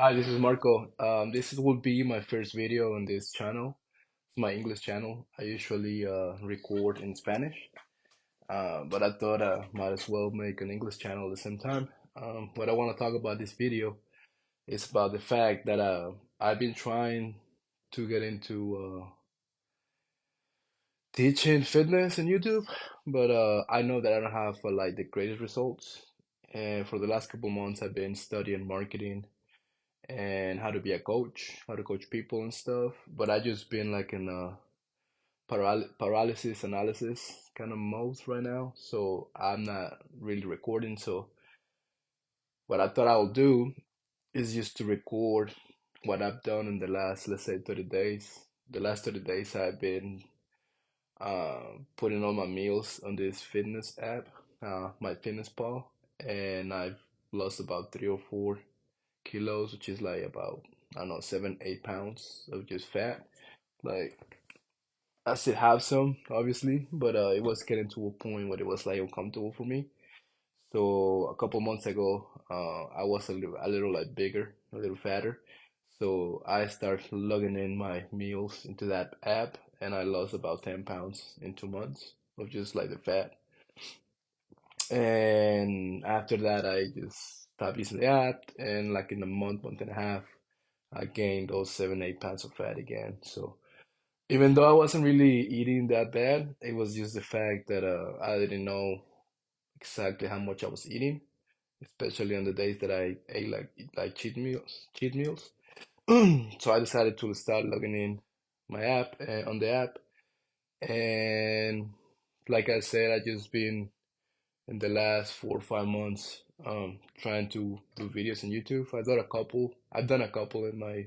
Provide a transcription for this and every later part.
Hi, this is Marco. Will be my first video on this channel. It's my English channel. I usually record in Spanish, but I thought I might as well make an English channel at the same time. What I want to talk about this video is about the fact that I've been trying to get into teaching fitness on YouTube, but I know that I don't have like the greatest results. And for the last couple months, I've been studying marketing and how to be a coach, how to coach people and stuff. But I just been like in a paralysis analysis kind of mode right now, so I'm not really recording. So what I thought I would do is just to record what I've done in the last, let's say, 30 days. The last 30 days I've been putting all my meals on this fitness app, my Fitness Pal, and I've lost about 3 or 4 kilos, which is like about, I don't know, 7, 8 pounds of just fat. Like I still have some, obviously, but it was getting to a point where it was like uncomfortable for me. So a couple months ago, I was a little like bigger, a little fatter. So I started logging in my meals into that app, and I lost about 10 pounds in 2 months of just like the fat. And after that, I just stopped using the app, and like in a month and a half, I gained those 7, 8 pounds of fat again. So even though I wasn't really eating that bad, it was just the fact that I didn't know exactly how much I was eating, especially on the days that I ate like cheat meals. So I decided to start logging in my app on the app, and like I said, I just been in the last 4 or 5 months trying to do videos on YouTube. I've done a couple in my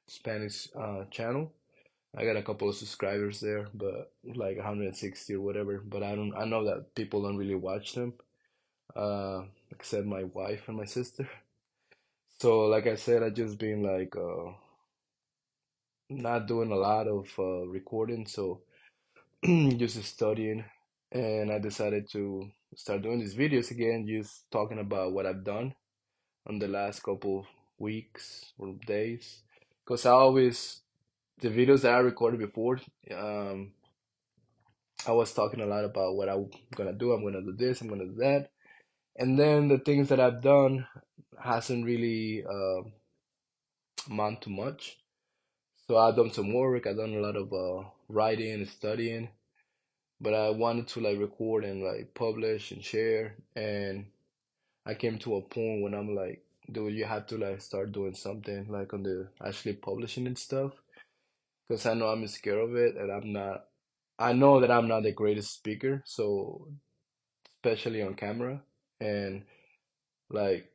Spanish channel. I got a couple of subscribers there, but like 160 or whatever. But I know that people don't really watch them, except my wife and my sister. So like I said, I just been like not doing a lot of recording, so just studying, and I decided to start doing these videos again, just talking about what I've done on the last couple weeks or days. Because the videos that I recorded before, um, I was talking a lot about what I'm gonna do. I'm gonna do this. I'm gonna do that. And then the things that I've done hasn't really amount to much. So I've done some work. I've done a lot of writing and studying, but I wanted to like record and like publish and share. And I came to a point when I'm like, dude, you have to like start doing something like on the actually publishing and stuff. Because I know I'm scared of it, and I'm not. I know that I'm not the greatest speaker, so especially on camera. And like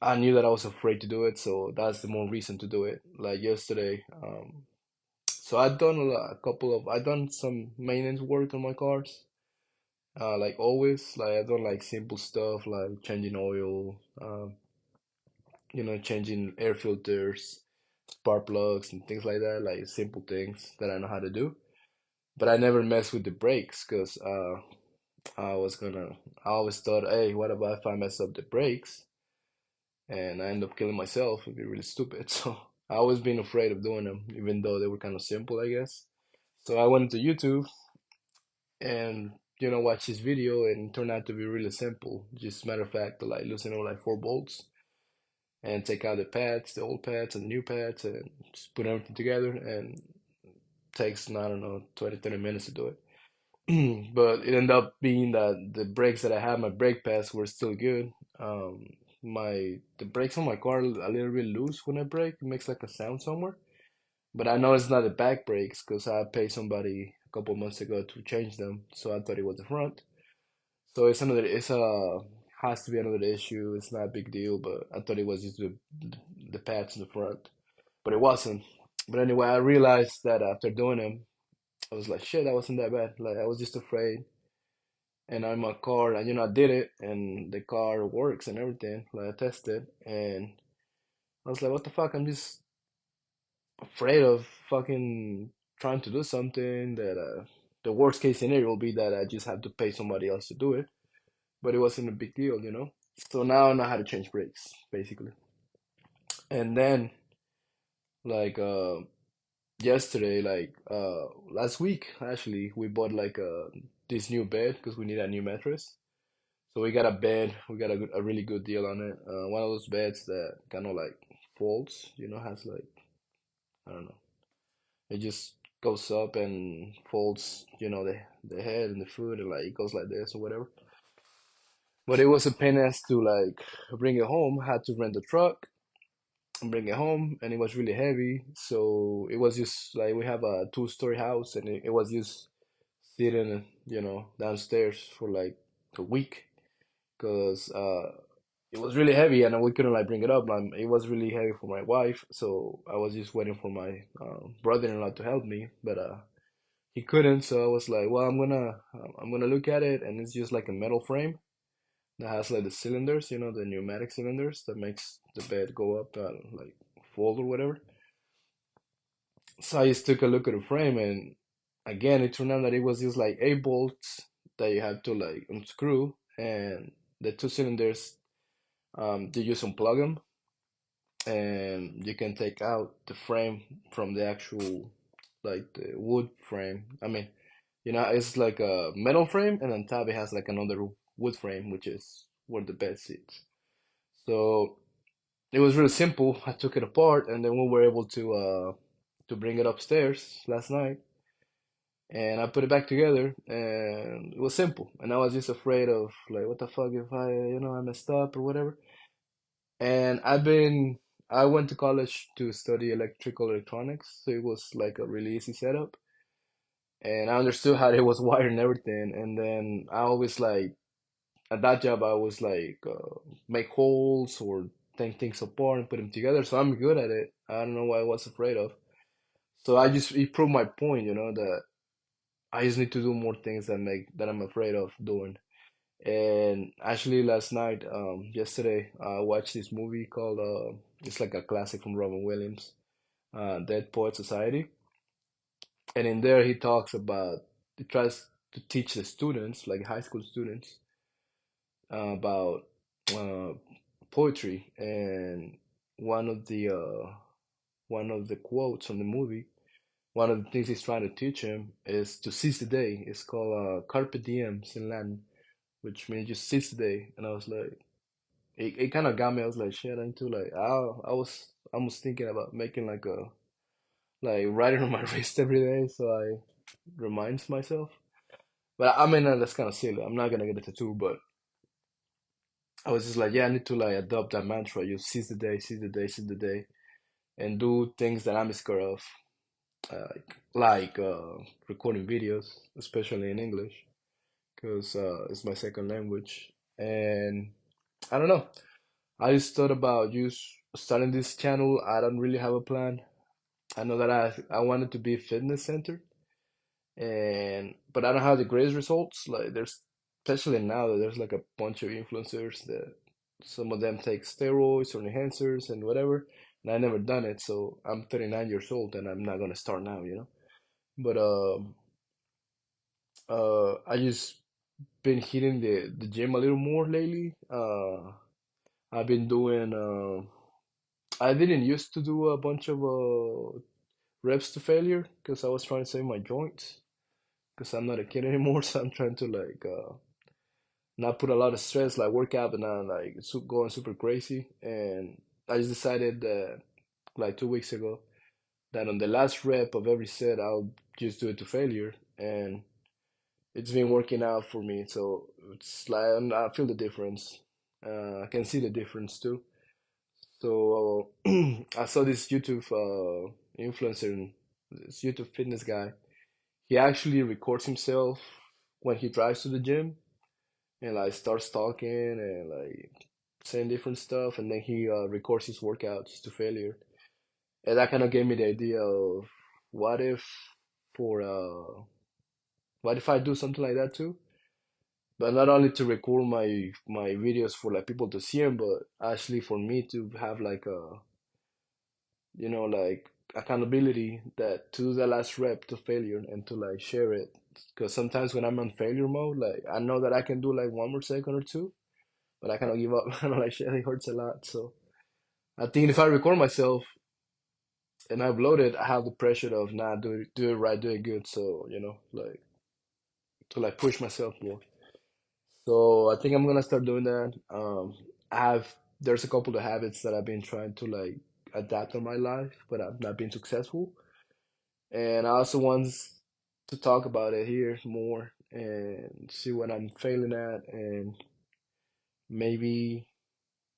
I knew that I was afraid to do it, so that's the more reason to do it. Like yesterday, so I've done some maintenance work on my cars. Like always, like I've done like simple stuff like changing oil, changing air filters, spark plugs, and things like that. Like simple things that I know how to do. But I never mess with the brakes because I was gonna. I always thought, hey, what about if I mess up the brakes and I end up killing myself? It'd be really stupid. So I always been afraid of doing them, even though they were kind of simple, I guess. So I went into YouTube and watched this video, and it turned out to be really simple. Just matter of fact, like loosen up like 4 bolts and take out the pads, the old pads and the new pads, and just put everything together. And takes, I don't know, 20, 30 minutes to do it. But it ended up being that the brakes that I had, my brake pads were still good. Um, the brakes on my car are a little bit loose when I brake. It makes like a sound somewhere. But I know it's not the back brakes because I paid somebody a couple months ago to change them, so I thought it was the front. So has to be another issue. It's not a big deal, but I thought it was just the pads in the front, but it wasn't. But anyway, I realized that after doing them, I was like, shit, that wasn't that bad. Like I was just afraid, and I'm a car, and I did it, and the car works and everything. Like I tested, and I was like, what the fuck? I'm just afraid of fucking trying to do something that the worst case scenario will be that I just have to pay somebody else to do it. But it wasn't a big deal. So now I know how to change brakes, basically. And then like yesterday, like last week actually, we bought like this new bed because we need a new mattress. So we got a bed. We got a really good deal on it. One of those beds that kind of like folds, has like, I don't know. It just goes up and folds, the head and the foot, and like it goes like this or whatever. But it was a pain as to like bring it home. Had to rent a truck and bring it home, and it was really heavy. So it was just like we have a two-story house, and it was just sitting, downstairs for like a week because it was really heavy and we couldn't like bring it up. It was really heavy for my wife, so I was just waiting for my brother-in-law to help me, but he couldn't. So I was like, well, I'm gonna look at it, and it's just like a metal frame that has like the cylinders, the pneumatic cylinders that makes the bed go up, like fold or whatever. So I just took a look at the frame, and again, it turned out that it was just like eight bolts that you had to like unscrew, and the two cylinders, you just unplug them, and you can take out the frame from the actual, like the wood frame. I mean, it's like a metal frame, and on top it has like another wood frame, which is where the bed sits. So it was really simple. I took it apart, and then we were able to bring it upstairs last night, and I put it back together, and it was simple. And I was just afraid of like, what the fuck if I messed up or whatever. And I went to college to study electrical electronics, so it was like a really easy setup. And I understood how it was wired and everything. And then I always like, at that job, I was like, make holes or take things apart and put them together. So I'm good at it. I don't know what I was afraid of. So it proved my point, that I just need to do more things that I'm afraid of doing. And actually, last night, yesterday, I watched this movie called it's like a classic from Robin Williams, Dead Poet Society. And in there, he tries to teach the students, like high school students, about uh, poetry. And one of the uh, one of the quotes from the movie, one of the things he's trying to teach him is to seize the day. It's called carpe diem in Latin, which means just seize the day. And I was like, it kind of got me. I was like, shit, I need to like, I was almost thinking about making like writing on my wrist every day, so I reminds myself. But I mean, that's kind of silly. I'm not gonna get a tattoo, but I was just like, yeah, I need to like adopt that mantra. You seize the day, seize the day, seize the day, and do things that I'm scared of, like recording videos, especially in English, because it's my second language. And I don't know. I just thought about starting this channel. I don't really have a plan. I know that I wanted to be fitness center, and but I don't have the greatest results. Like there's especially now that there's like a bunch of influencers that some of them take steroids or enhancers and whatever, and I never done it. So I'm 39 years old, and I'm not gonna start now. But I just been hitting the gym a little more lately. I've been doing. I didn't used to do a bunch of reps to failure because I was trying to save my joints because I'm not a kid anymore. So I'm trying to like not put a lot of stress, like work out, but not like going super crazy. And I just decided that like 2 weeks ago that on the last rep of every set, I'll just do it to failure, and it's been working out for me. So it's like I feel the difference. I can see the difference too. So I saw this YouTube influencer, this YouTube fitness guy. He actually records himself when he drives to the gym and like starts talking and like saying different stuff, and then he records his workouts to failure. And that kind of gave me the idea of what if for what if I do something like that too? But not only to record my videos for like people to see them, but actually for me to have like a like accountability that to do the last rep to failure and to like share it. Because sometimes when I'm on failure mode, like I know that I can do like one more second or two, but I cannot give up. I know like shit, it hurts a lot. So I think if I record myself and I upload it, I have the pressure of not do it right, do it good. So like to like push myself more. So I think I'm gonna start doing that. I have there's a couple of habits that I've been trying to like adapt in my life, but I've not been successful. And I also want to talk about it here more and see what I'm failing at, and maybe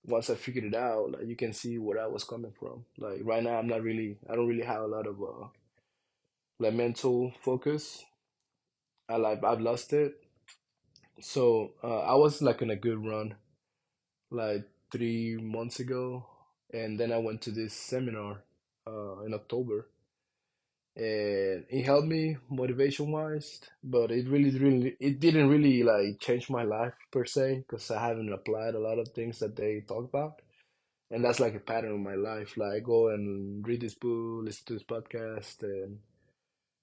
once I figured it out, like you can see where I was coming from. Like right now, I don't really have a lot of like mental focus. I've lost it. So I was like in a good run like 3 months ago, and then I went to this seminar in October, and it helped me motivation wise, but it didn't really like change my life per se because I haven't applied a lot of things that they talk about. And that's like a pattern in my life. Like I go and read this book, listen to this podcast, and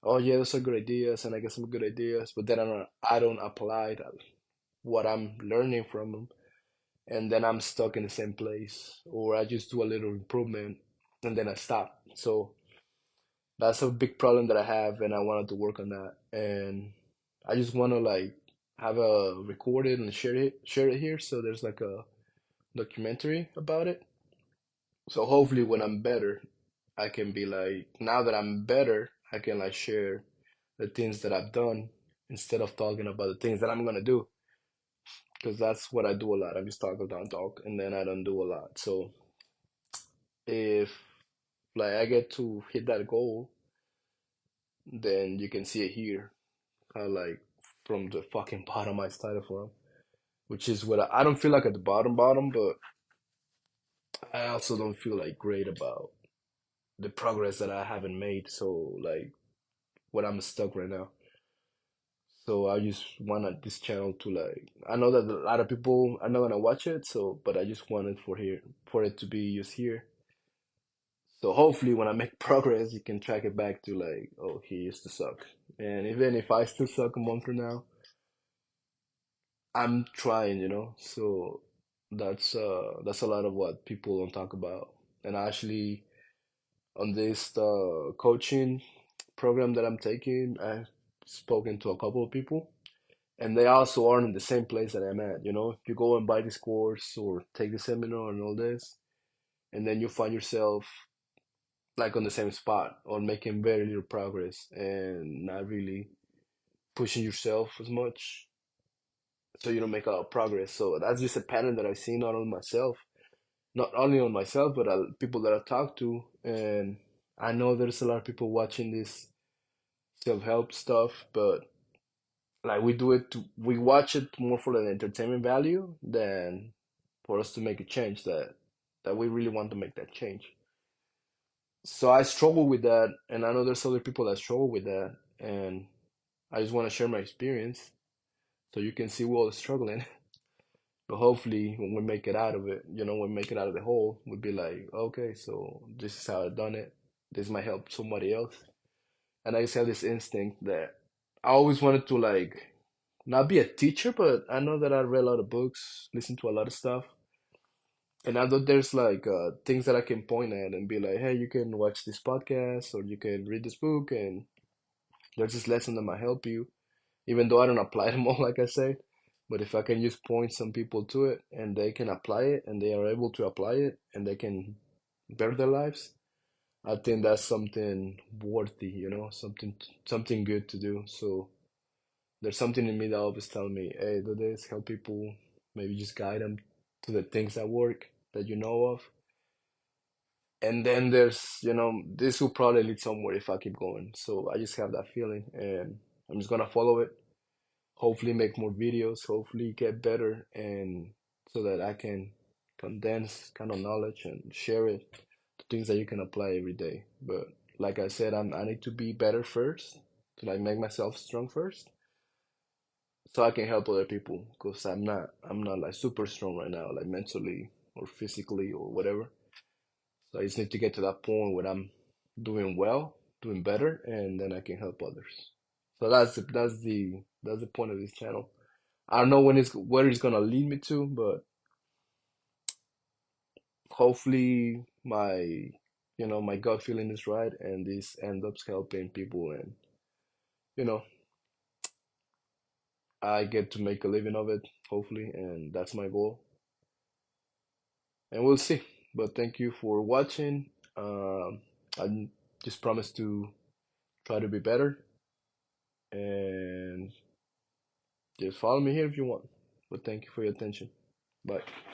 oh yeah, those are good ideas, and I get some good ideas. But then I don't apply what I'm learning from them, and then I'm stuck in the same place, or I just do a little improvement, and then I stop. So that's a big problem that I have, and I wanted to work on that. And I just want to like have a record it and share it here. So there's like a documentary about it. So hopefully when I'm better, I can be like, now that I'm better, I can like share the things that I've done instead of talking about the things that I'm gonna do. Because that's what I do a lot. I just talk, and then I don't do a lot. So if like I get to hit that goal, then you can see it here. Like from the fucking bottom I started from, which is what I don't feel like at the bottom, but I also don't feel like great about the progress that I haven't made. So like what I'm stuck right now. So I just wanted this channel to like I know that a lot of people are not gonna watch it, so but I just wanted for it to be used here. So hopefully when I make progress you can track it back to like, oh, he used to suck. And even if I still suck a month from now, I'm trying, So that's a lot of what people don't talk about. And actually on this coaching program that I'm taking, I've spoken to a couple of people, and they also aren't in the same place that I'm at. You go and buy this course or take the seminar and all this, and then you find yourself like on the same spot or making very little progress and not really pushing yourself as much, so you don't make a lot of progress. So that's just a pattern that I've seen not only on myself, but people that I talk to, and I know there's a lot of people watching this self-help stuff, but like we watch it more for the entertainment value than for us to make a change that we really want to make that change. So I struggle with that, and I know there's other people that struggle with that, and I just want to share my experience so you can see we're all struggling. But hopefully, when we make it out of it, when we make it out of the hole, we'll be like, okay, so this is how I done it. This might help somebody else. And I just have this instinct that I always wanted to like not be a teacher, but I know that I read a lot of books, listen to a lot of stuff, and I know there's like things that I can point at and be like, hey, you can watch this podcast or you can read this book, and there's this lesson that might help you, even though I don't apply them all, like I say. But if I can just point some people to it and they can apply it and they are able to apply it and they can better their lives, I think that's something worthy, something good to do. So there's something in me that always tell me, hey, do this, help people, maybe just guide them to the things that work that you know of. And then this will probably lead somewhere if I keep going. So I just have that feeling, and I'm just gonna follow it. Hopefully, make more videos. Hopefully, get better, and so that I can condense kind of knowledge and share it to things that you can apply every day. But like I said, I need to be better first to like make myself strong first, so I can help other people. Because I'm not like super strong right now, like mentally or physically or whatever. So I just need to get to that point where I'm doing well, doing better, and then I can help others. So that's the point of this channel. I don't know where it's gonna lead me to, but hopefully my gut feeling is right, and this ends up helping people, and you know I get to make a living of it, hopefully, and that's my goal. And we'll see. But thank you for watching. I just promise to try to be better, and just follow me here if you want. But thank you for your attention. Bye.